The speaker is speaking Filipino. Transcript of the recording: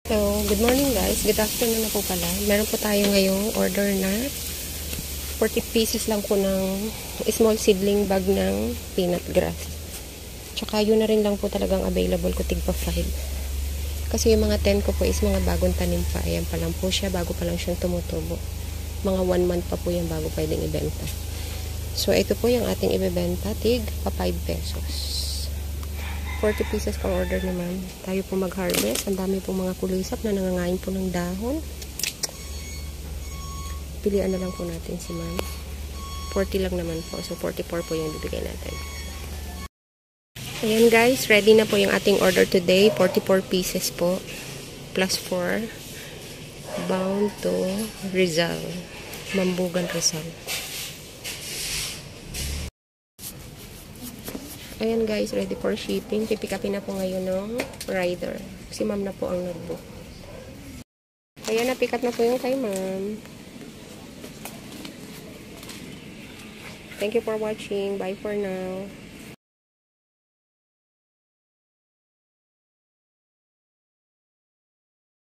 So, good morning guys. Good afternoon na po pala. Meron po tayo ngayong order na 40 pieces lang po ng small seedling bag ng peanut grass. Tsaka yun na rin lang po talagang available ko, tigpa 5. Kasi yung mga 10 ko po is mga bagong tanim pa. Ayan pa lang po siya, bago pa lang siyang tumutubo. Mga 1 month pa po yan bago pwedeng ibenta. So, ito po yung ating ibebenta, tig pa 5 pesos. 40 pieces pang order naman. Tayo po mag-harvest. Ang dami po mga kulisap na nangangain po ng dahon. Pilian na lang po natin si ma'am. 40 lang naman po. So, 44 po yung bibigay natin. Ayan guys, ready na po yung ating order today. 44 pieces po. Plus 4. Bound to Rizal. Mambugan Rizal. Ayan guys, ready for shipping. Pipick upin na po ngayon ng rider. Si ma'am na po ang nagbook. Ayan, na-pick up na po yung kay ma'am. Thank you for watching. Bye for now.